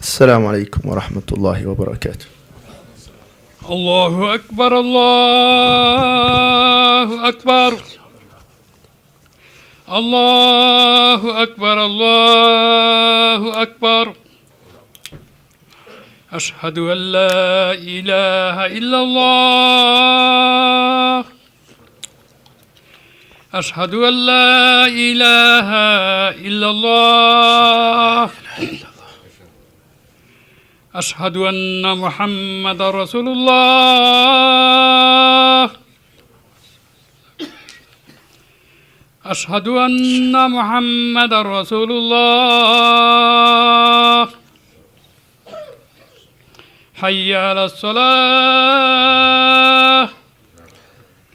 السلام عليكم ورحمة الله وبركاته. الله أكبر الله أكبر الله أكبر الله أكبر. أشهد أن لا إله إلا الله. أشهد أن لا إله إلا الله. أشهد أن محمد رسول الله. أشهد أن محمد رسول الله. حي على الصلاة.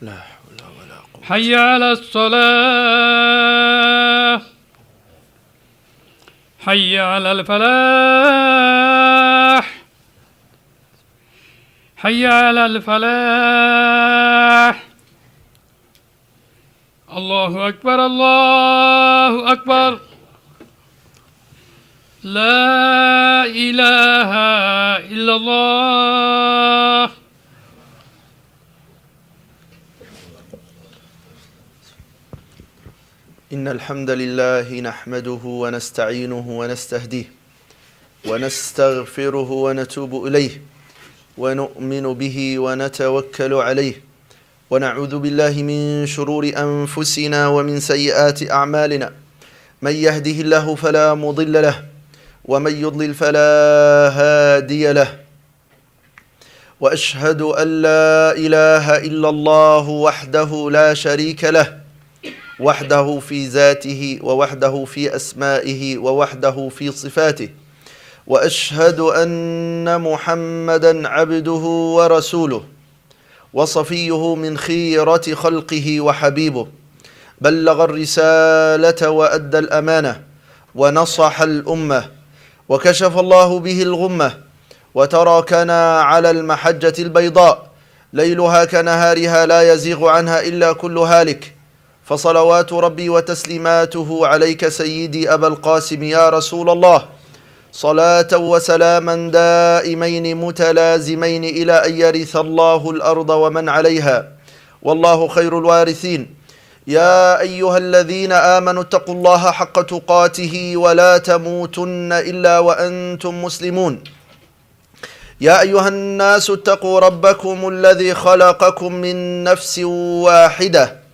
لا حول ولا قوة. حي على الصلاة. حي على الفلاح. حي على الفلاح. الله أكبر الله أكبر. لا إله إلا الله. إن الحمد لله نحمده ونستعينه ونستهديه ونستغفره ونتوب إليه ونؤمن به ونتوكل عليه ونعوذ بالله من شرور أنفسنا ومن سيئات أعمالنا. من يهده الله فلا مضل له ومن يضلل فلا هادي له. وأشهد أن لا إله إلا الله وحده لا شريك له، وحده في ذاته ووحده في أسمائه ووحده في صفاته. وأشهد أن محمدا عبده ورسوله وصفيه من خيرة خلقه وحبيبه. بلغ الرسالة وأدى الأمانة ونصح الأمة وكشف الله به الغمة، وتركنا على المحجة البيضاء ليلها كنهارها لا يزيغ عنها إلا كل هالك. فصلوات ربي وتسليماته عليك سيدي أبا القاسم يا رسول الله، صلاة وسلاما دائمين متلازمين إلى أن يرث الله الأرض ومن عليها، والله خير الوارثين. يا أيها الذين آمنوا اتقوا الله حق تقاته ولا تموتن إلا وأنتم مسلمون. يا أيها الناس اتقوا ربكم الذي خلقكم من نفس واحدة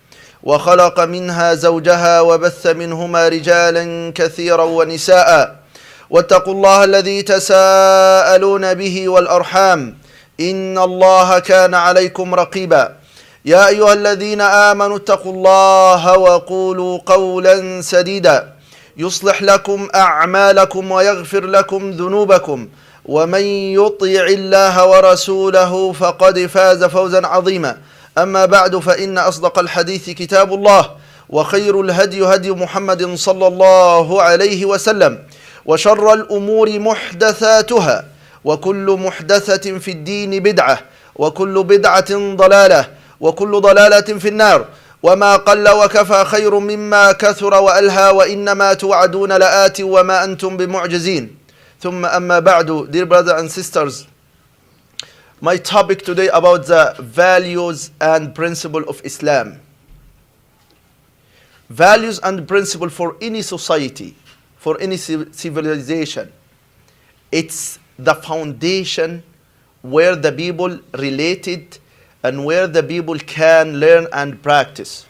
وخلق منها زوجها وبث منهما رجالا كثيرا ونساء، واتقوا الله الذي تساءلون به والأرحام إن الله كان عليكم رقيبا. يا أيها الذين آمنوا اتقوا الله وقولوا قولا سديدا يصلح لكم أعمالكم ويغفر لكم ذنوبكم، ومن يطيع الله ورسوله فقد فاز فوزا عظيما. أما بعد، فإن أصدق الحديث كتاب الله، وخير الهدي هدي محمد صلى الله عليه وسلم، وشر الأمور محدثاتها، وكل محدثة في الدين بدعة، وكل بدعة ضلالة، وكل ضلالة في النار. وما قل وكفى خير مما كثر وألهى، وإنما توعدون لآت وما أنتم بمعجزين. ثم أما بعد, dear brothers and sisters, my topic today about the values and principle of Islam. Values and principle for any society, for any civilization. It's the foundation where the people related and where the people can learn and practice.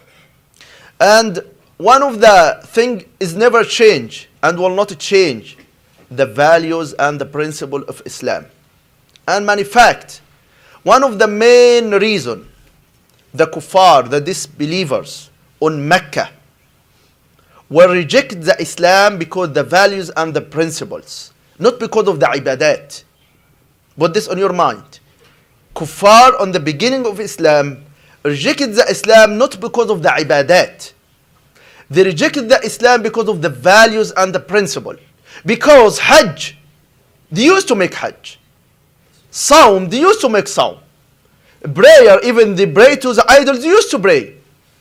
And one of the things is never change and will not change, the values and the principle of Islam. And in fact, one of the main reason the kuffar, the disbelievers on Mecca, will reject the Islam because the values and the principles, not because of the ibadat. Put this on your mind. Kuffar on the beginning of Islam rejected the Islam not because of the ibadat. They rejected the Islam because of the values and the principle. Because Hajj, they used to make Hajj. Saum, they used to make Saum. Prayer, even they pray to the idols, they used to pray.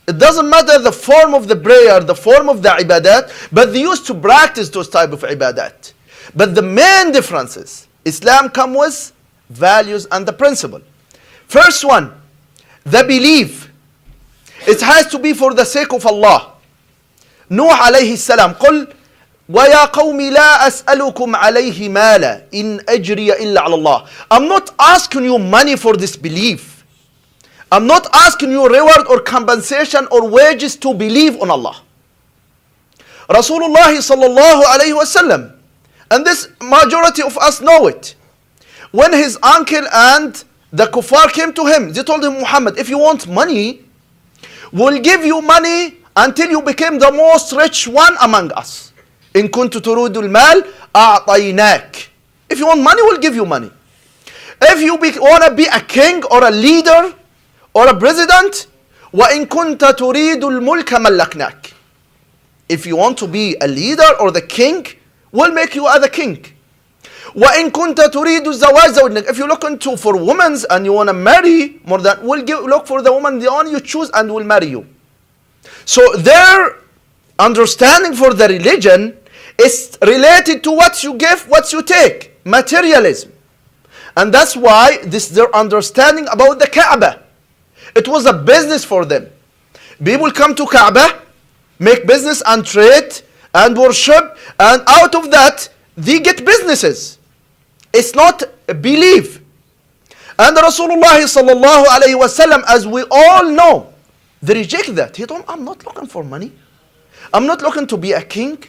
It doesn't matter the form of the prayer, the form of the ibadat, but they used to practice those type of ibadat. But the main differences, Islam comes with values and the principle. First one, the belief. It has to be for the sake of Allah. Nuh alayhi salam, قل وَيَا قَوْمِ لَا أَسْأَلُكُمْ عَلَيْهِ مَالًا إِنْ أَجْرِيَ إِلَّا عَلَى اللَّهِ. I'm not asking you money for this belief. I'm not asking you reward or compensation or wages to believe on Allah. Rasulullah sallallahu alayhi wasallam, and this majority of us know it. When his uncle and the kuffar came to him, they told him, Muhammad, if you want money, we'll give you money until you become the most rich one among us. إن كنت تريد المال أعطيناك. If you want money, we'll give you money. If you want to be a king or a leader or a president, وإن كنت تريد الملك ملكناك. If you want to be a leader or the king, we'll make you as a king. وإن كنت تريد الزواج زوجناك. If you're looking for women and you want to marry more than, we'll look for the woman the one you choose and we'll marry you. So their understanding for the religion is related to what you give, what you take, materialism. And that's why this their understanding about the Kaaba. It was a business for them. People come to Kaaba, make business and trade and worship, and out of that they get businesses. It's not a belief. And Rasulullah sallallahu alayhi wasallam, as we all know, they reject that. He told, I'm not looking for money. I'm not looking to be a king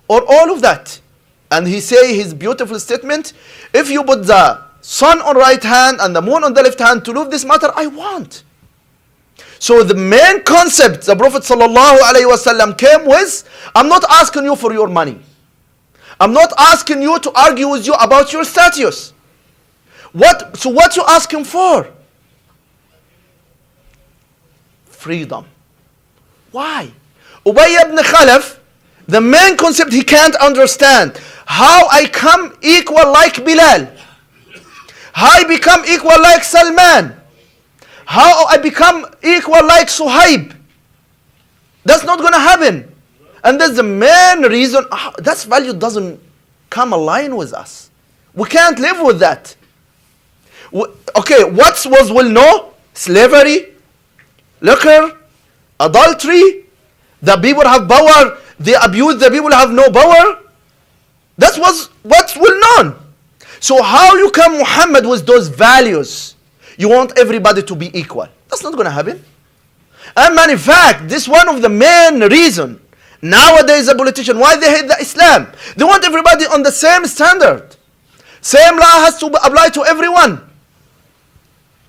or all of that. And he say his beautiful statement, if you put the sun on right hand and the moon on the left hand to prove this matter, I want. So the main concept the Prophet sallallahu alaihi wasallam came with, I'm not asking you for your money. I'm not asking you to argue with you about your status. So what you asking for? Freedom. Why? Ubay ibn Khalaf, the main concept he can't understand. How I come equal like Bilal. How I become equal like Salman. How I become equal like Suhaib. That's not going to happen. And that's the main reason. That value doesn't come align with us. We can't live with that. Okay, what was well known? Slavery, liquor, adultery. The people have power. They abuse the people who have no power. That was what's well known. So how you come Muhammad with those values? You want everybody to be equal. That's not going to happen. And in fact, this is one of the main reasons nowadays the politician, why they hate the Islam. They want everybody on the same standard. Same law has to apply to everyone.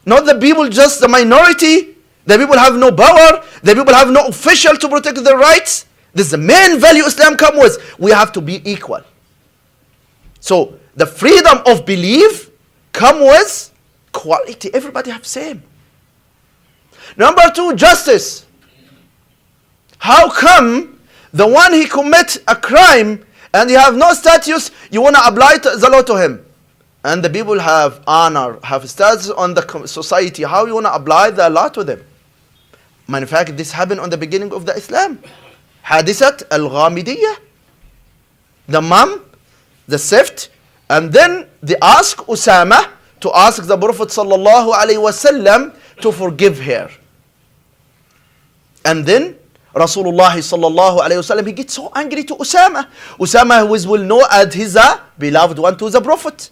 Not the people, just the minority. The people have no power. The people have no official to protect their rights. This is the main value Islam comes with. We have to be equal. So the freedom of belief comes with quality. Everybody have same. Number two, justice. How come the one he commit a crime and he have no status, you want to apply the law to him? And the people have honor, have status on the society. How you want to apply the law to them? In fact, this happened on the beginning of the Islam. Hadithat al-Ghamidiyah. The mom, the theft, and then they ask Usama to ask the Prophet sallallahu alaihi wasallam to forgive her. And then Rasulullah sallallahu alaihi wasallam, he gets so angry to Usama. Usama, who is well known as his beloved one to the Prophet.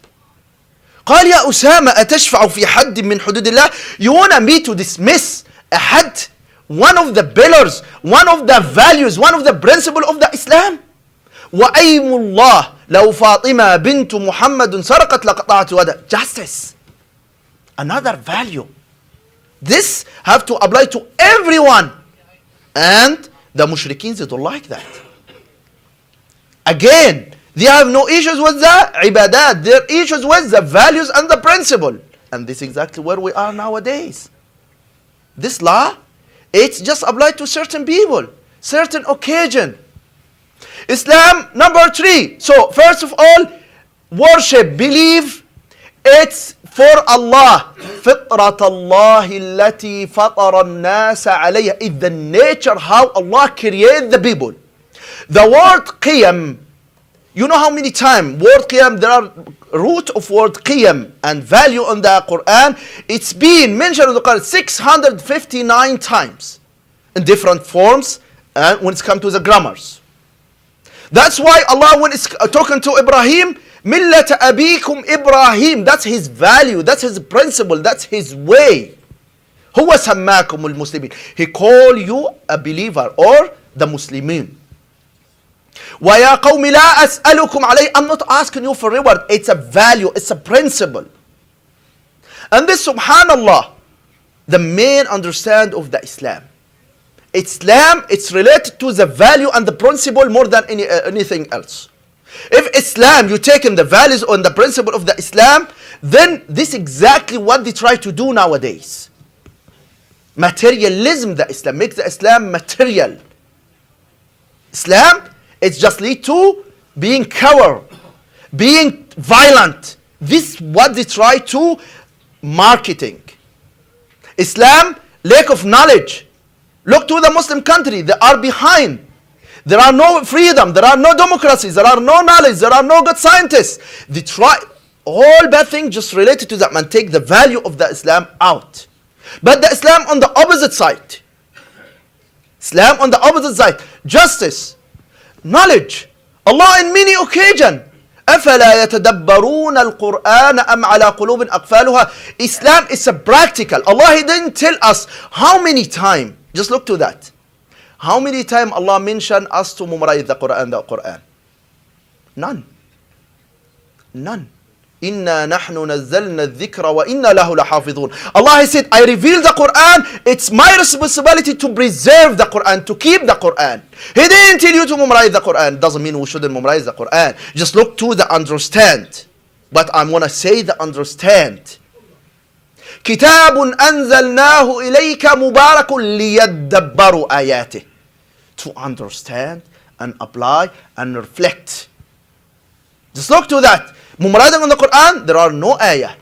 قال يا أسامة أتشفع في حد من حدود الله. You want me to dismiss a had, one of the pillars, one of the values, one of the principles of the Islam? وأيم الله لو فاطمة بنت محمد سرقت لقطعت يدها. Justice. Another value. This have to apply to everyone. And the mushrikeen, they don't like that. Again, they have no issues with the ibadat. Their issues with the values and the principle. And this is exactly where we are nowadays. This law, it's just applied to certain people, certain occasion. Islam, number three. So, first of all, worship, believe, it's for Allah. فطرة الله التي فطر الناس عليها. It's the nature how Allah created the people. The word qiyam, You know how many times word qiyam, there are root of word qiyam and value on the Quran. It's been mentioned in the Quran 659 times in different forms and when it's come to the grammars. That's why Allah, when it's talking to Ibrahim, Millat abikum Ibrahim, that's his value, that's his principle, that's his way. Huwa sammakum al-muslimin. He called you a believer or the Muslimin. وَيَا قَوْمِ لَا أَسْأَلُكُمْ عَلَيْهِ. I'm not asking you for reward. It's a value, it's a principle. And this, subhanallah, the main understand of the Islam. Islam, it's related to the value and the principle more than anything else. If Islam, you take in the values and the principle of the Islam, then this is exactly what they try to do nowadays. Materialism, the Islam, makes the Islam material. Islam, it's just lead to being coward, being violent. This is what they try to marketing. Islam, lack of knowledge. Look to the Muslim country, they are behind. There are no freedom, there are no democracies, there are no knowledge, there are no good scientists. They try all bad things just related to that and take the value of the Islam out. But the Islam on the opposite side. Islam on the opposite side. Justice, knowledge. Allah in many occasions. أَفَلَا يَتَدَبَّرُونَ الْقُرْآنَ أَمْ عَلَى قُلُوبٍ أَقْفَالُهَا. Islam is a practical. Allah, He didn't tell us how many times. Just look to that. How many times Allah mentioned us to memorize the Quran? None. None. إِنَّا نَحْنُ نَزَّلْنَا الذِّكْرَ وَإِنَّا لَهُ لَحَافِظُونَ. Allah said, I reveal the Quran. It's my responsibility to preserve the Quran, to keep the Quran. He didn't tell you to memorize the Quran. Doesn't mean we shouldn't memorize the Quran. Just look to the understand. But I'm going to say the understand. كِتَابٌ أَنزَلْنَاهُ إِلَيْكَ مُبَارَكٌ لِيَدَّبَّرُوا آيَاتِهِ. To understand and apply and reflect. Just look to that. Memorizing on the Quran, there are no ayah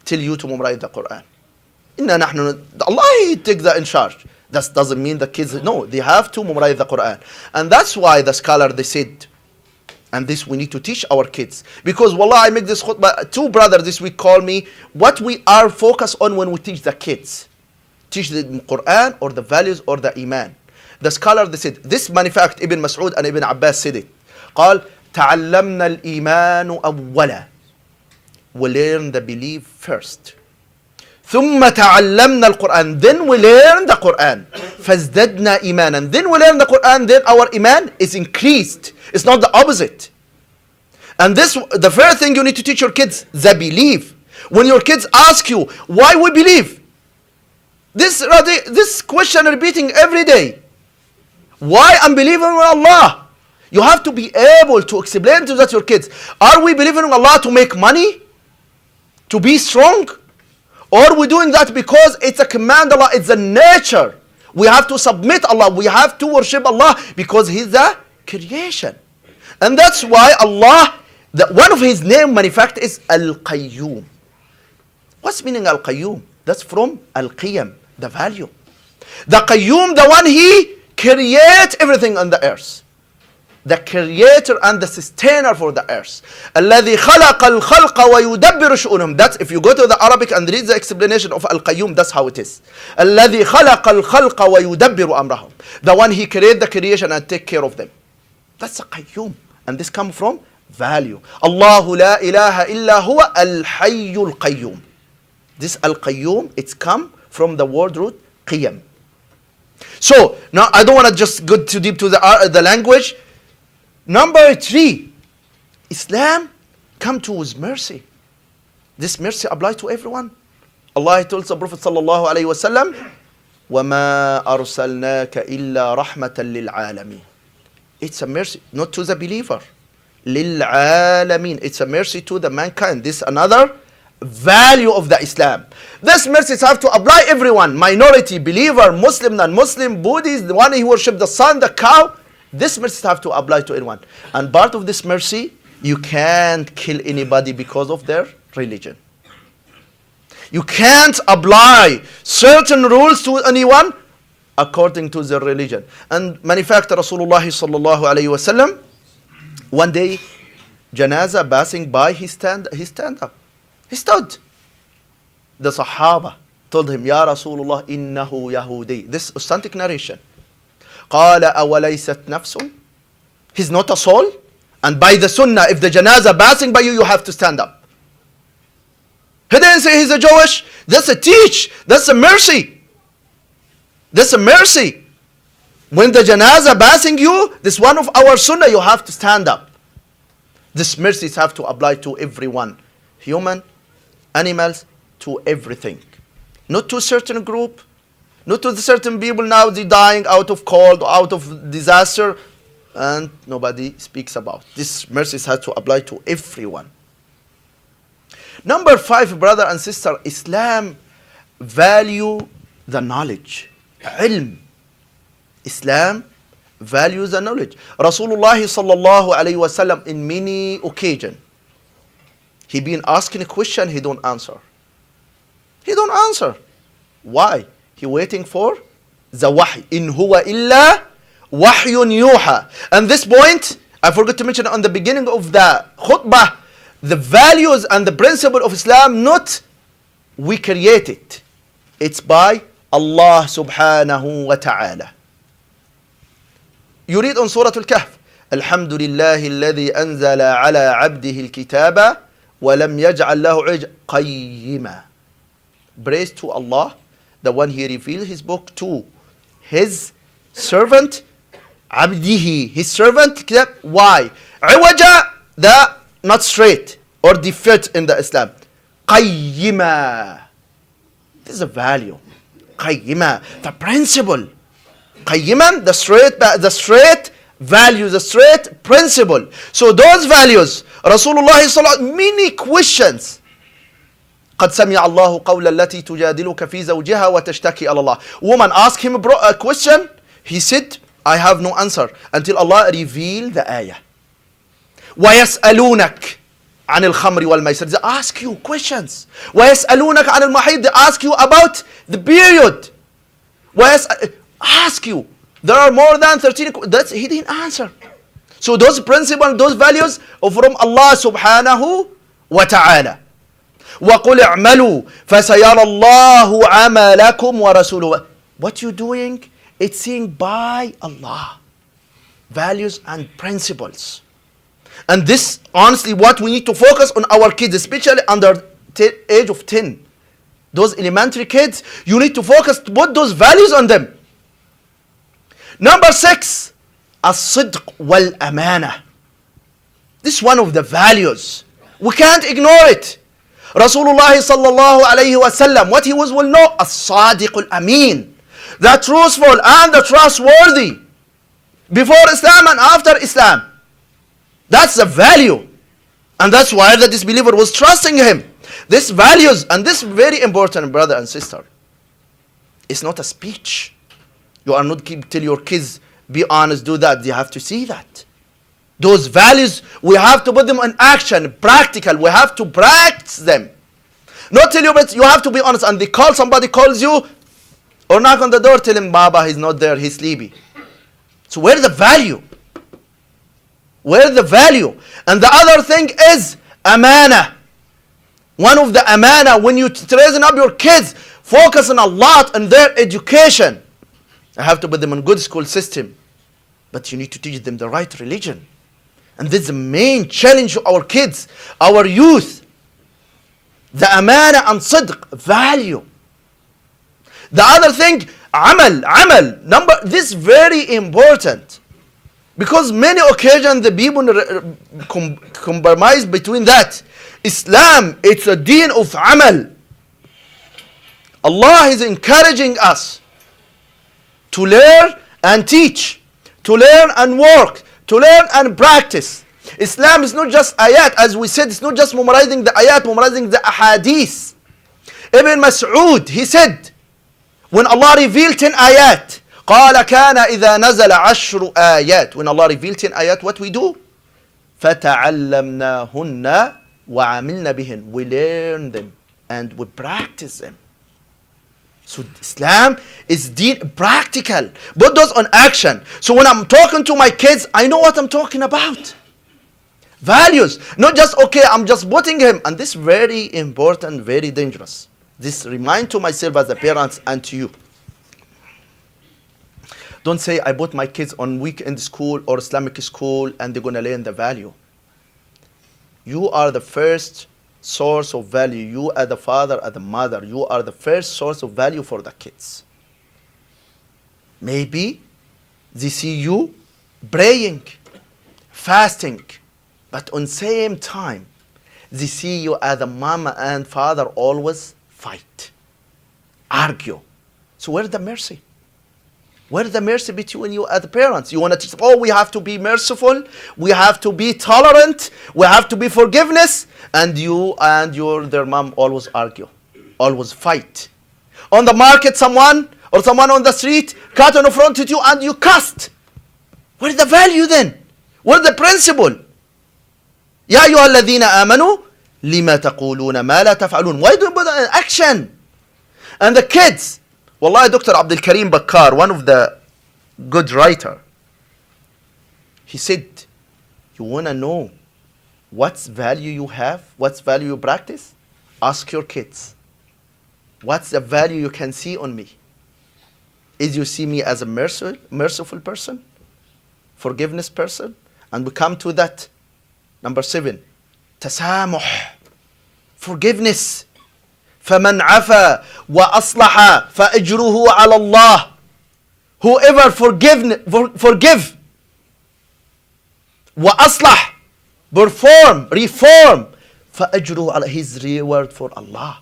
tell you to memorize the Quran. Inna nahnu, Allah, He takes that in charge. That doesn't mean the kids, no, they have to memorize the Quran. And that's why the scholar, they said, and this we need to teach our kids. Because wallah, I make this khutbah, two brothers this week call me, what we are focused on when we teach the kids. Teach the Quran or the values or the Iman. The scholar, they said, this fact, Ibn Mas'ud and Ibn Abbas said it. قال تعلمنا الإيمان أولا. We learn the belief first. ثم تعلمنا القرآن. Then we learn the Quran. فازددنا إيمانا. Then we learn the Quran. Then our iman is increased. It's not the opposite. And this, the first thing you need to teach your kids, the belief. When your kids ask you, why we believe? This question repeating every day. Why I'm believing in Allah? You have to be able to explain to that your kids. Are we believing in Allah to make money? To be strong? Or are we doing that because it's a command Allah, it's a nature. We have to submit Allah, we have to worship Allah because He's the creation. And that's why Allah, one of His name manifest is Al-Qayyum. What's meaning Al-Qayyum? That's from Al-Qiyam, the value. The Qayyum, the one He creates everything on the earth. The creator and the sustainer for the earth. الذي خلق الخلق ويدبر شؤونهم. That's if you go to the Arabic and read the explanation of Al-Qayyum, that's how it is. الذي خلق الخلق ويدبر أمرهم. The one He created the creation and take care of them. That's a Qayyum. And this comes from value. الله لا إله إلا هو الحي القيوم. This Al-Qayyum, it's come from the word root qiyam. So, now I don't want to just go too deep to the language. Number 3, Islam come to with mercy. This mercy applies to everyone. Allah told the Prophet sallallahu alaihi wasallam, وَمَا أَرْسَلْنَاكَ إِلَّا رَحْمَةً لِلْعَالَمِينَ. It's a mercy, not to the believer. لِلْعَالَمِينَ. It's a mercy to the mankind. This another value of the Islam. This mercy have to apply everyone. Minority, believer, Muslim, non-Muslim, Buddhist, the one who worship the sun, the cow. This mercy have to apply to anyone. And part of this mercy, you can't kill anybody because of their religion. You can't apply certain rules to anyone according to their religion. And manufacture Rasulullah sallallahu alayhi wasallam, One day, janaza passing by, he stand up. He stood. The Sahaba told him, Ya Rasulullah, innahu Yahudi. This authentic narration. قال أوليست نفس. He's not a soul. And by the sunnah, if the janaza passing by you, you have to stand up. He didn't say he's a Jewish. That's a teach. That's a mercy. That's a mercy. When the janaza passing you, this one of our sunnah, you have to stand up. This mercies have to apply to everyone. Human, animals, to everything. Not to a certain group, not to the certain people now they're dying out of cold or out of disaster, and nobody speaks about. This mercies have to apply to everyone. Number 5, brother and sister, Islam value the knowledge. Ilm. Islam values the knowledge. Rasulullah sallallahu alayhi wasallam in many occasions, he been asking a question, he don't answer. He don't answer. Why? He waiting for the wahy. In huwa illa wahyun yuha. And this point, I forgot to mention on the beginning of the khutbah, the values and the principle of Islam, not we create it. It's by Allah subhanahu wa ta'ala. You read on Surah Al-Kahf, الحمد لله الذي أنزل على عبده الكتاب ولم يجعل له عوجا قيما. Praise to Allah, the one He revealed His book to His servant, عبده, His servant. Why? عوجا, the not straight or defect in the Islam. قيما. This is a value. قيما, the principle. قيما, the straight value, the straight principle. So those values, Rasulullah sallallahu many questions. قد سمع الله قول التي تجادلك في زوجها وتشتكي على الله. Woman asked him a question. He said, I have no answer until Allah revealed the ayah. ويسألونك عن الخمر والميسر. They ask you questions. ويسألونك عن المحيض. They ask you about the period. Ask you. There are more than 13. He didn't answer. So those principles, those values are from Allah subhanahu wa ta'ala. وَقُلْ اعْمَلُوا فَسَيَرَى اللَّهُ عَمَلَكُمْ وَرَسُولُهُ. What you're doing, it's seen by Allah. Values and principles. And this, honestly, what we need to focus on our kids, especially under age of 10. Those elementary kids, you need to focus to put those values on them. Number 6, الصدق والأمانة. This is one of the values. We can't ignore it. Rasulullah sallallahu alayhi wa sallam, what he was well known, as-sadiq al-amin, the truthful and the trustworthy, before Islam and after Islam. That's the value. And that's why the disbeliever was trusting him. This values, and this very important, brother and sister. It's not a speech. You are not tell your kids, be honest, do that. They have to see that. Those values, we have to put them in action, practical. We have to practice them. Not tell you, but you have to be honest. And they call, somebody calls you, or knock on the door, tell him, Baba, he's not there, he's sleepy. So where's the value? Where's the value? And the other thing is amana. One of the amana, when you raising up your kids, focusing a lot on their education. I have to put them in good school system. But you need to teach them the right religion. And this is the main challenge of our kids, our youth. The amana and sidq, value. The other thing, amal. This is very important. Because many occasions the people compromise between that. Islam, it's a deen of amal. Allah is encouraging us to learn and teach, to learn and work, to learn and practice. Islam is not just ayat, as we said, it's not just memorizing the ayat, memorizing the ahadith. Ibn Mas'ud, he said, when Allah revealed 10 ayat, قال كان إذا نزل 10 آيات. When Allah revealed 10 ayat, what we do? فَتَعَلَّمْنَاهُنَّ وَعَمِلْنَا بِهِنْ. We learn them and we practice them. So Islam is deen practical. Put those on action. So when I'm talking to my kids, I know what I'm talking about. Values. Not just, okay, I'm just putting him. And this very important, very dangerous. This remind to myself as a parent and to you. Don't say, I put my kids on weekend school or Islamic school and they're going to learn the value. You are the first source of value. You are the father or the mother. You are the first source of value for the kids. Maybe they see you praying, fasting, but on same time, they see you as a mama and father always fight, argue. So where's the mercy? Where's the mercy between you as parents? You want to teach, oh, we have to be merciful, we have to be tolerant, we have to be forgiveness, and you and their mom always argue, always fight. On the market, someone on the street cut in front of you and you cussed. Where's the value then? Where's the principle? يا أيها الذين آمنوا لما تقولون ما لا تفعلون. Why do you put an action? And the kids, Wallahi, Dr. Abdul Karim Bakkar, one of the good writer, he said, you want to know what's value you have, what's value you practice? Ask your kids. What's the value you can see on me? Is you see me as a merciful person? Forgiveness person? And we come to that. Number 7, tasamuh, forgiveness. فَمَنْ عَفَى وَأَصْلَحَ فَأَجْرُهُ عَلَى اللَّهِ. Whoever forgive, وَأَصْلَحَ, perform, reform, فَأَجْرُهُ عَلَى, his reward for Allah.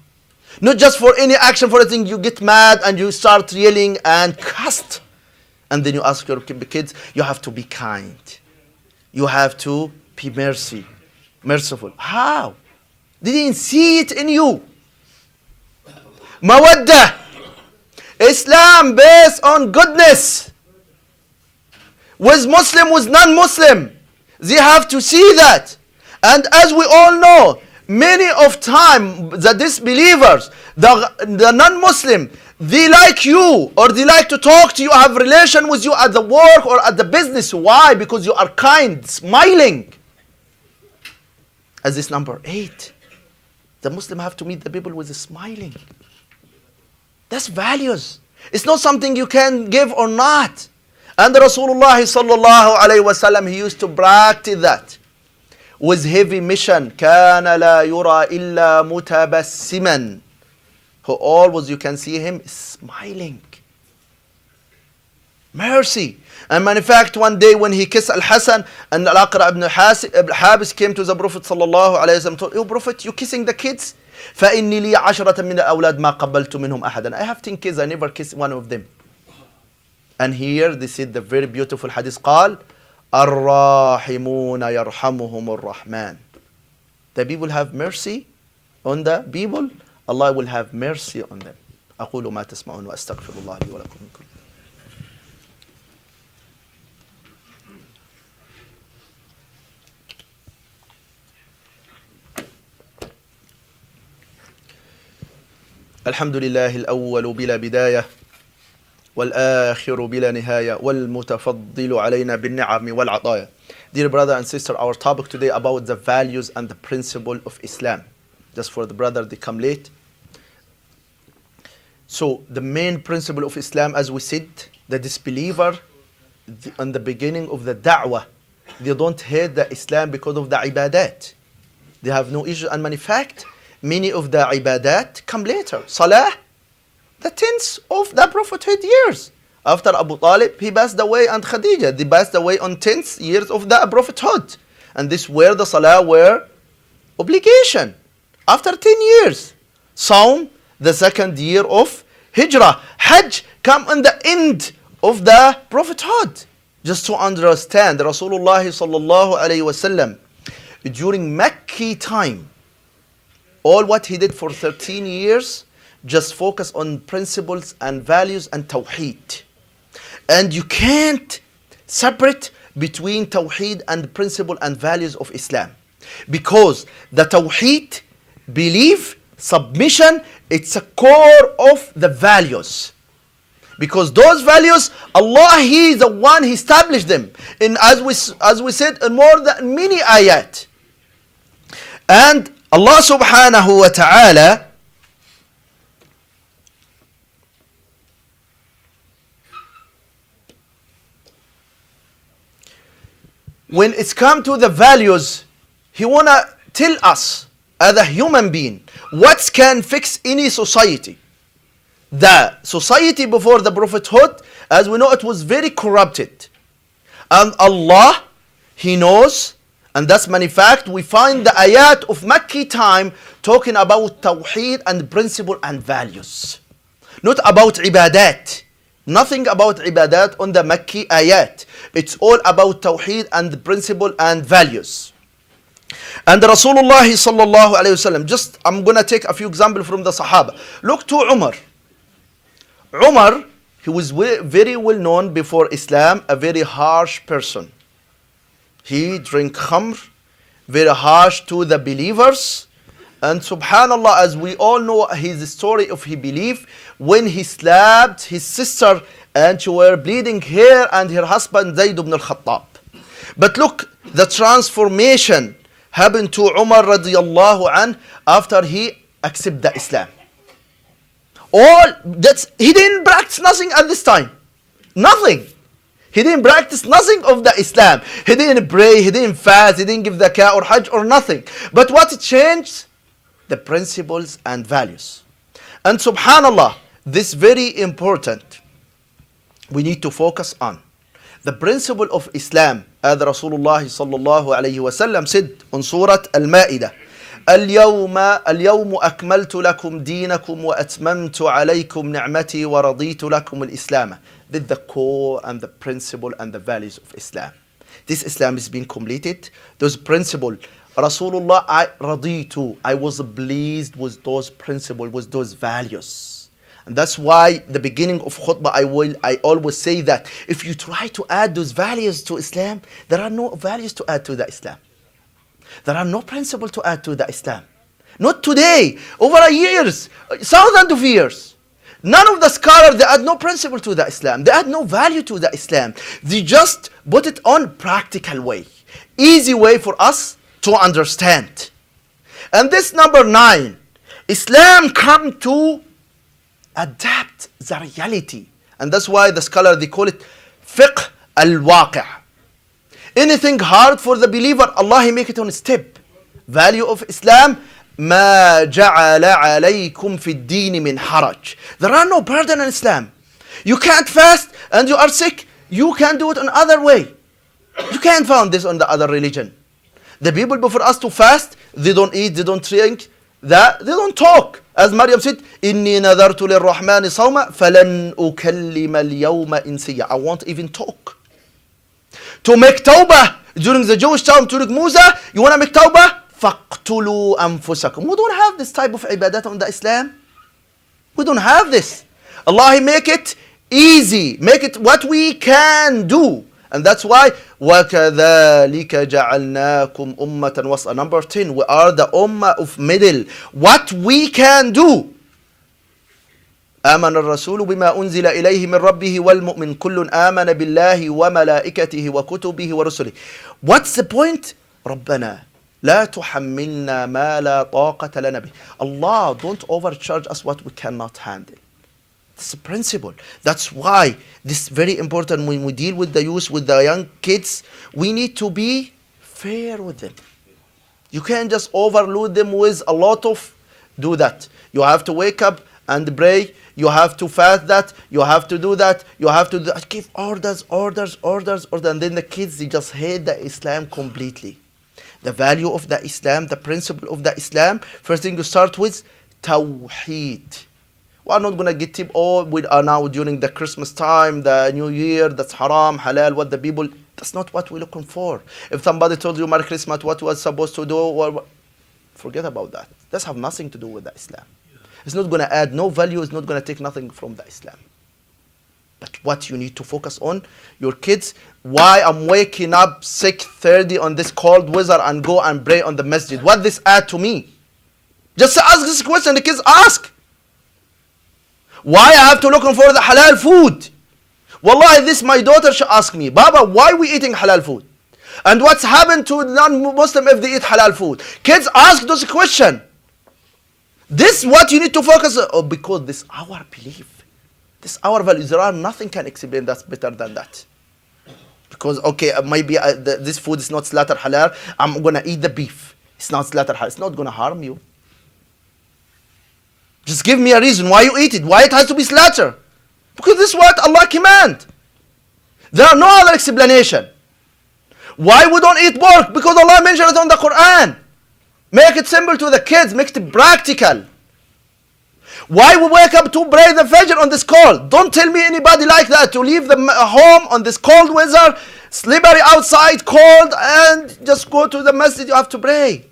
Not just for any action, for anything, you get mad and you start yelling and cuss. And then you ask your kids, you have to be kind. You have to be merciful. How? They didn't see it in you. Mawaddah. Islam based on goodness. With Muslim, with non-Muslim. They have to see that. And as we all know, many of time, the disbelievers, the non-Muslim, they like you or they like to talk to you, have relation with you at the work or at the business. Why? Because you are kind, smiling. As this number 8, the Muslim have to meet the people with a smiling. That's values. It's not something you can give or not. And Rasulullah sallallahu alayhi wa sallam, he used to practice that. With heavy mission, كَانَ لَا يُرَى إِلَّا مُتَبَسِّمًا. Who always you can see him smiling. Mercy. And in fact, one day when he kissed Al-Hasan and Al-Aqra ibn Habis came to the Prophet sallallahu alayhi wa sallam, told, "Oh Prophet, you kissing the kids? فَإِنِّي لِي عَشْرَةً مِنَ الْأَوْلَادِ مَا قَبَّلْتُ مِنْهُمْ أَحَدًا." I have 10 kids, I never kissed one of them. And here they said the very beautiful hadith, قال الراحمون يرحمهم الرحمن. The people have mercy on the people, Allah will have mercy on them. أقول ما تسمعون وأستغفر الله لي ولكم من كل. الحمد لله الأول بلا بداية والآخر بلا نهاية والمتفضل علينا بالنعم والعطايا. Dear brother and sister, our topic today about the values and the principle of Islam. Just for the brother, they come late. So the main principle of Islam, as we said, the disbeliever, on the beginning of the da'wah, they don't hate the Islam because of the ibadat. They have no issue. And in fact, many of the ibadat come later. Salah, the 10th of the prophethood years. After Abu Talib, he passed away, and Khadija, they passed away on 10th years of the prophethood. And this where the salah were obligation. After 10 years. Saum, the 2nd year of Hijrah. Hajj come on the end of the prophethood. Just to understand, Rasulullah sallallahu alayhi wa sallam, during Makki time, all what he did for 13 years, just focus on principles and values and tawheed. And you can't separate between tawheed and principle and values of Islam. Because the tawheed, belief, submission, it's a core of the values. Because those values, Allah, He is the one, He established them. And as we said, in more than many ayat. And Allah subhanahu wa ta'ala when it's come to the values, He wanna tell us as a human being what can fix any society. The society before the prophethood, as we know, it was very corrupted. And Allah, He knows, and that's many fact, we find the ayat of Makki time talking about Tawheed and principle and values. Not about ibadat. Nothing about ibadat on the Makki ayat. It's all about Tawheed and the principle and values. And Rasulullah sallallahu alayhi wasallam, just I'm gonna take a few examples from the Sahaba. Look to Umar. Umar, he was very well known before Islam, a very harsh person. He drank khamr, very harsh to the believers. And subhanallah, as we all know his story of his belief, when he slapped his sister and she were bleeding here and her husband Zayd ibn al-Khattab. But look, the transformation happened to Umar radiyallahu anh after he accepted the Islam. He didn't practice nothing at this time. Nothing. He didn't practice nothing of the Islam. He didn't pray, he didn't fast, he didn't give zakah or hajj or nothing. But what changed? The principles and values. And subhanallah, this very important. We need to focus on the principle of Islam, as Rasulullah sallallahu alayhi wa sallam said on Surah Al-Ma'idah. اليوم أكملت لكم دينكم وأتممت عليكم نعمتي ورضيت لكم الإسلام. This is the core and the principle and the values of Islam. This Islam is being completed. Those principles, Rasulullah, I was pleased with those principles, with those values. And that's why the beginning of khutbah, I always say that if you try to add those values to Islam, there are no values to add to the Islam. There are no principles to add to the Islam. Not today, over years, thousands of years. None of the scholars, they add no principle to the Islam. They add no value to the Islam. They just put it on practical way. Easy way for us to understand. And this number 9, Islam come to adapt the reality. And that's why the scholar, they call it fiqh al-waqi'. Anything hard for the believer, Allah He make it on step. Value of Islam, ما جعل عليكم في الدين من حرج. There are no burden in Islam. You can't fast and you are sick. You can do it in other way. You can't find this on the other religion. The people before us to fast, they don't eat, they don't drink, they don't talk. As Maryam said, إني نذرت للرحمن صوما فلن أكلم اليوم إنسيا. I won't even talk. To make tawbah during the Jewish time, to Musa, you want to make tawbah? فَاقْتُلُوا أَنفُسَكُمْ. We don't have this type of ibadat on the Islam. We don't have this. Allah He make it easy, make it what we can do. And that's why وَكَذَلِكَ جَعَلْنَاكُمْ أُمَّةً وَسْطًا. Number 10, we are the ummah of middle. What we can do. آمن الرسول بما أنزل إليه من ربه والمؤمن كل آمن بالله وملائكته وكتبه ورسله. What's the point? ربنا لا تحملنا ما لا طاقة لنا به. Allah, don't overcharge us what we cannot handle. It's a principle. That's why this is very important when we deal with the youth, with the young kids. We need to be fair with them. You can't just overload them with a lot of do that. You have to wake up and pray. You have to fast that. You have to do that. You have to give orders. And then the kids, they just hate the Islam completely. The value of the Islam, the principle of the Islam, first thing you start with, Tawheed. We are not going to get tip, we are now during the Christmas time, the New Year, that's haram, halal, what the people, that's not what we're looking for. If somebody told you Merry Christmas, what was supposed to do, forget about that. That have nothing to do with the Islam. It's not going to add no value, it's not going to take nothing from the Islam. But what you need to focus on, your kids, why I'm waking up 6:30 on this cold weather and go and pray on the masjid. What this add to me? Just ask this question, the kids ask. Why I have to look for the halal food? Wallahi, this my daughter should ask me, Baba, why we eating halal food? And what's happened to non-Muslim if they eat halal food? Kids ask those questions. This what you need to focus on. Oh, because this our belief. This our values. There are nothing can explain that's better than that. Because, okay, maybe this food is not slaughter halal. I'm going to eat the beef. It's not slaughter halal. It's not going to harm you. Just give me a reason why you eat it. Why it has to be slaughter. Because this is what Allah command. There are no other explanation. Why we don't eat pork? Because Allah mentioned it on the Quran. Make it simple to the kids. Make it practical. Why we wake up to pray the Fajr on this cold? Don't tell me anybody like that to leave the home on this cold weather, slippery outside, cold, and just go to the masjid. You have to pray.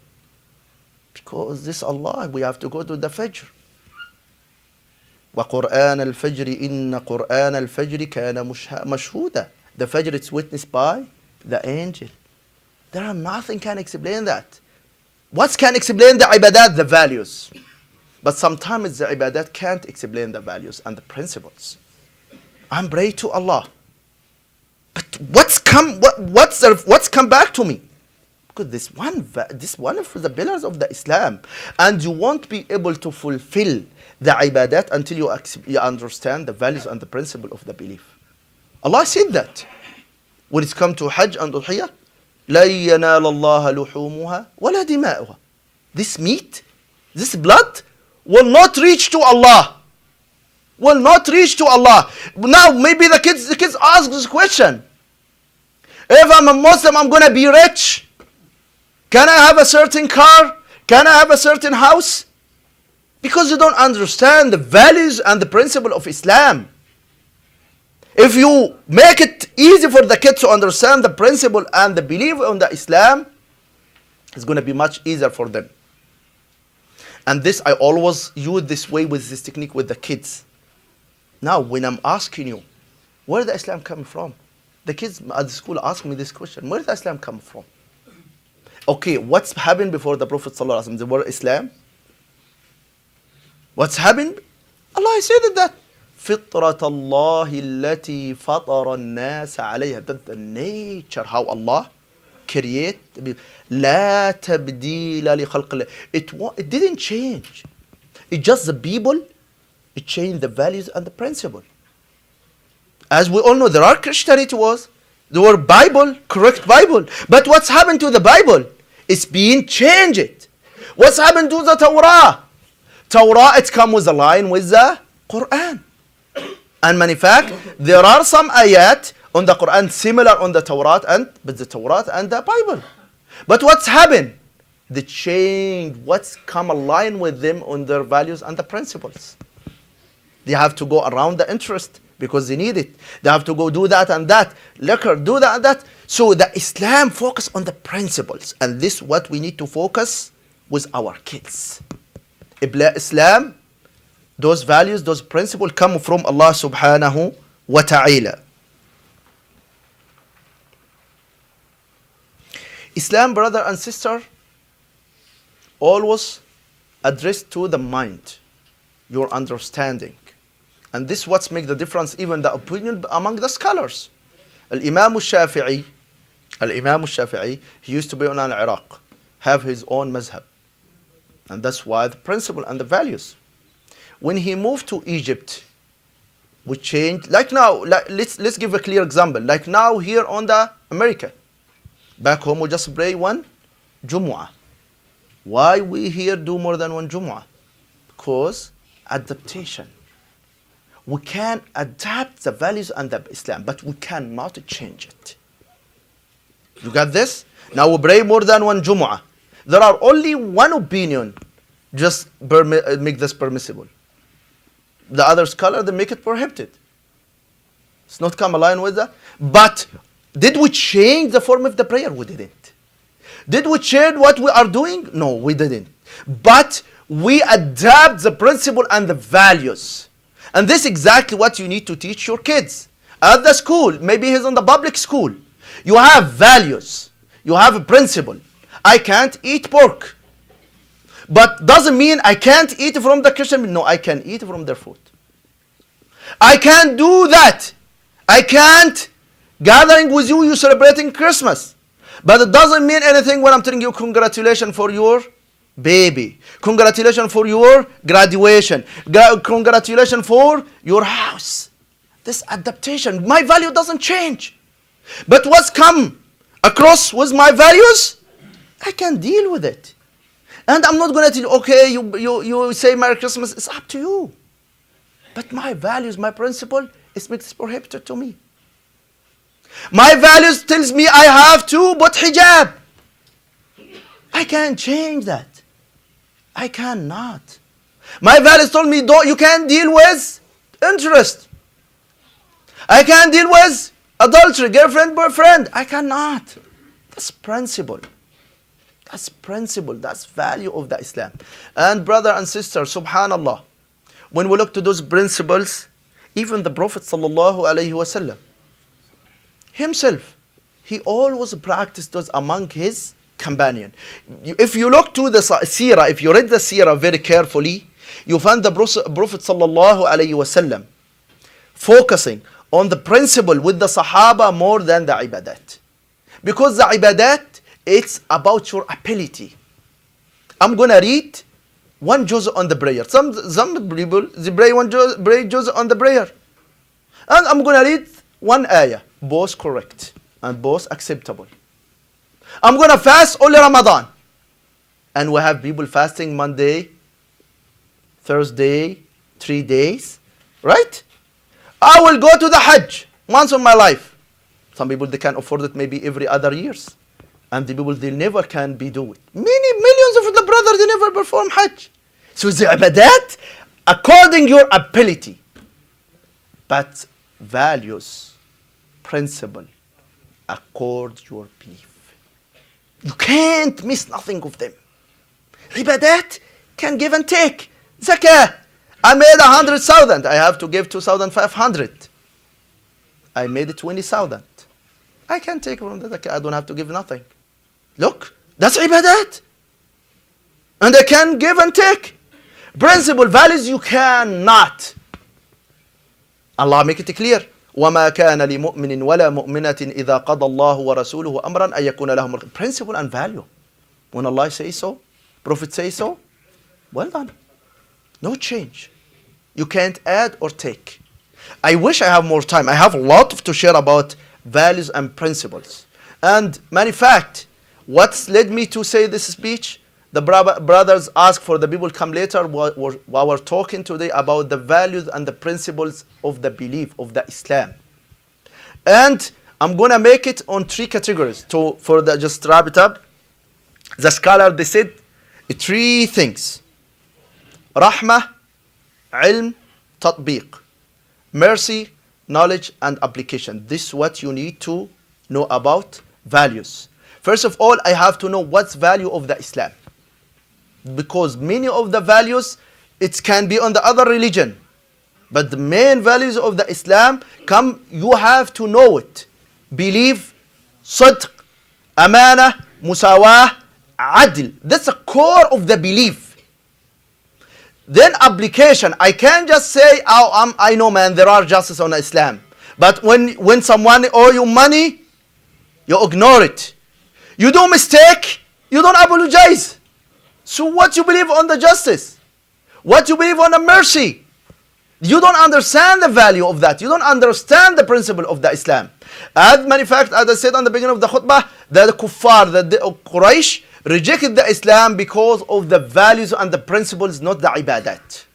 Because this Allah, we have to go to the Fajr. وَقُرْآنَ الْفَجْرِ إِنَّ قُرْآنَ الْفَجْرِ كَانَ مَشْهُودًا. The Fajr is witnessed by the angel. There are nothing can explain that. What can explain the ibadat? The values. But sometimes the ibadat can't explain the values and the principles. I'm pray to Allah. But what's come back to me? Because this one of the pillars of the Islam. And you won't be able to fulfill the ibadat until you understand the values and the principle of the belief. Allah said that. When it's come to Hajj and Udhiyah, لَن يَنَالَ اللَّهَ لُحُومُهَا وَلَا دِمَاؤُهَا. This meat, this blood, will not reach to Allah. Will not reach to Allah. Now maybe the kids ask this question. If I'm a Muslim, I'm going to be rich. Can I have a certain car? Can I have a certain house? Because you don't understand the values and the principle of Islam. If you make it easy for the kids to understand the principle and the belief on the Islam, it's going to be much easier for them. And this, I always use this way with this technique with the kids. Now, when I'm asking you, where did Islam come from? The kids at the school ask me this question, where did Islam come from? Okay, what's happened before the Prophet ﷺ? The word Islam? What's happened? Allah said that. فِطْرَةَ اللَّهِ الَّتِي فَطَرَ النَّاسَ عَلَيْهَا. That's the nature, how Allah create. لا تبديل لخلق الله. It didn't change. It just the people, it changed the values and the principle. As we all know, there are Christianity there were Bible, correct Bible. But what's happened to the Bible? It's being changed. What's happened to the Torah? Torah, it comes with a line with the Quran. And in fact, there are some ayat on the Quran similar on the Torah but the Torah and the Bible. But what's happened? They change what's come aligned with them on their values and the principles. They have to go around the interest because they need it. They have to go do that and that. Liquor, do that and that. So the Islam focus on the principles. And this is what we need to focus with our kids. Islam, those values, those principles come from Allah subhanahu wa ta'ala. Islam, brother and sister, always addressed to the mind, your understanding. And this what makes the difference, even the opinion among the scholars. Al-Imam al-Shafi'i, he used to be in Iraq, have his own mazhab. And that's why the principle and the values. When he moved to Egypt, we changed, like now, let's give a clear example. Like now here on the America, back home we just pray one Jumu'ah. Why we here do more than one Jumu'ah? Because adaptation. We can adapt the values and the Islam, but we cannot change it. You got this? Now we pray more than one Jumu'ah. There are only one opinion, just make this permissible. The other scholar, they make it prohibited. It's not come aligned with that. But did we change the form of the prayer? We didn't. Did we change what we are doing? No, we didn't. But we adapt the principle and the values. And this is exactly what you need to teach your kids. At the school, maybe he's in the public school. You have values. You have a principle. I can't eat pork. But doesn't mean I can't eat from the Christian. No, I can eat from their food. I can't do that. I can't gathering with you celebrating Christmas. But it doesn't mean anything when I'm telling you congratulations for your baby. Congratulations for your graduation. Congratulations for your house. This adaptation, my value doesn't change. But what's come across with my values, I can deal with it. And I'm not going to tell you, okay, you say Merry Christmas, it's up to you. But my values, my principle, it's prohibited to me. My values tells me I have to put hijab. I can't change that. I cannot. My values told me you can't deal with interest. I can't deal with adultery, girlfriend, boyfriend. I cannot. That's principle. That's principle. That's value of the Islam. And brother and sister, subhanallah, when we look to those principles, even the Prophet sallallahu alaihi wasallam himself, he always practiced those among his companion. If you look to the seerah, if you read the seerah very carefully, you find the Prophet sallallahu alaihi wasallam focusing on the principle with the Sahaba more than the ibadat. Because the ibadat, it's about your ability. I'm going to read one juz on the prayer. Some people, they pray one juz on the prayer. And I'm going to read one ayah. Both correct and both acceptable. I'm going to fast only Ramadan. And we have people fasting Monday, Thursday, 3 days. Right? I will go to the Hajj once in my life. Some people, they can afford it maybe every other years. And the people, they never can be do it. Many millions of the brothers, they never perform Hajj. So the ibadat, according your ability. But values, principle, accord your belief. You can't miss nothing of them. Ibadat can give and take. Zakah. I made 100,000. I have to give 2,500. I made 20,000. I can take from the zakah. I don't have to give nothing. Look, that's ibadat. And I can give and take. Principle, values, you cannot. Allah make it clear. وَمَا كَانَ لِمُؤْمِنٍ وَلَا مُؤْمِنَةٍ إِذَا قَضَى اللَّهُ وَرَسُولُهُ أَمْرًا أَن يَكُونَ لَهُمُ Principle and value. When Allah says so, Prophet says so, well done. No change. You can't add or take. I wish I have more time. I have a lot to share about values and principles. And matter of fact, what's led me to say this speech? The brothers asked for the people come later while we're talking today about the values and the principles of the belief of the Islam. And I'm going to make it on 3 categories. Just wrap it up. The scholar, they said 3 things. Rahmah, ilm, tatbiq. Mercy, knowledge, and application. This is what you need to know about values. First of all, I have to know what's value of the Islam. Because many of the values, it can be on the other religion. But the main values of the Islam you have to know it. Belief, sidq, amana, musawah, adl. That's the core of the belief. Then application. I can't just say, I know man, there are justice on Islam. But when someone owe you money, you ignore it. You do mistake, you don't apologize. So what you believe on the justice? What you believe on the mercy? You don't understand the value of that. You don't understand the principle of the Islam. As a matter of fact, as I said on the beginning of the khutbah, that the kuffar, the Quraysh, rejected the Islam because of the values and the principles, not the ibadat.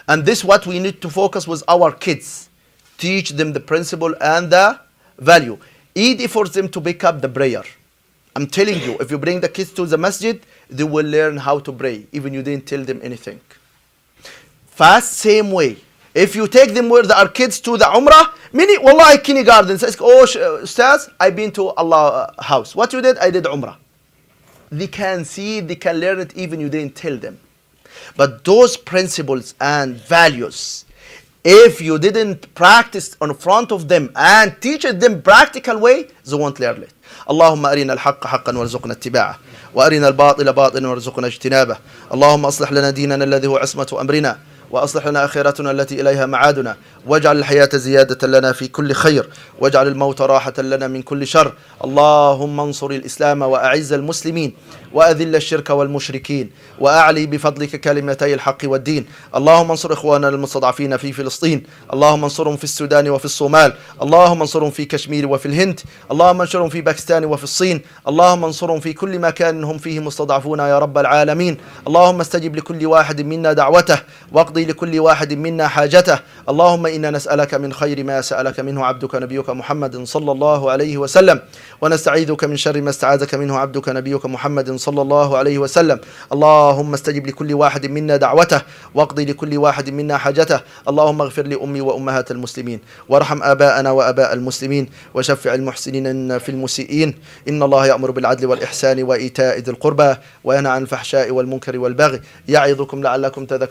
And this is what we need to focus with our kids. Teach them the principle and the value. Easy for them to pick up the prayer. I'm telling you, if you bring the kids to the masjid, they will learn how to pray, even you didn't tell them anything. Fast, same way. If you take them where there are kids to the Umrah, many, wallahi, kindergarten says, oh, Ustaz, I've been to Allah's house. What you did? I did Umrah. They can see, they can learn it, even you didn't tell them. But those principles and values, if you didn't practice in front of them and teach it them practical way, they won't learn it. اللهم أرنا الحق حقا وارزقنا اتباعه وأرنا الباطل باطلا وارزقنا اجتنابه اللهم أصلح لنا ديننا الذي هو عصمة أمرنا وأصلح لنا آخرتنا التي إليها معادنا، واجعل الحياة زيادة لنا في كل خير، واجعل الموت راحة لنا من كل شر. اللهم انصر الإسلام وأعز المسلمين، وأذل الشرك والمشركين، وأعلي بفضلك كلمتي الحق والدين. اللهم انصر إخواننا المستضعفين في فلسطين، اللهم انصرهم في السودان وفي الصومال، اللهم انصرهم في كشمير وفي الهند، اللهم انصرهم في باكستان وفي الصين، اللهم انصرهم في كل مكان هم فيه مستضعفون يا رب العالمين. اللهم استجب لكل واحد منا دعوته، واقضي لكل واحد منا حاجته. اللهم إنا نسألك من خير ما سألك منه عبدك نبيك محمد صلى الله عليه وسلم، ونستعيذك من شر ما استعاذك منه عبدك نبيك محمد صلى الله عليه وسلم. اللهم استجب لكل واحد منا دعوته، واقضي لكل واحد منا حاجته. اللهم اغفر لأمي وأمهات المسلمين، وارحم آباءنا وآباء المسلمين، وشفع المحسنين في المسيئين. إن الله يأمر بالعدل والإحسان وإيتاء ذي القربى، وينهى عن الفحشاء والمنكر والبغي، يعظكم لعلكم تذكرون.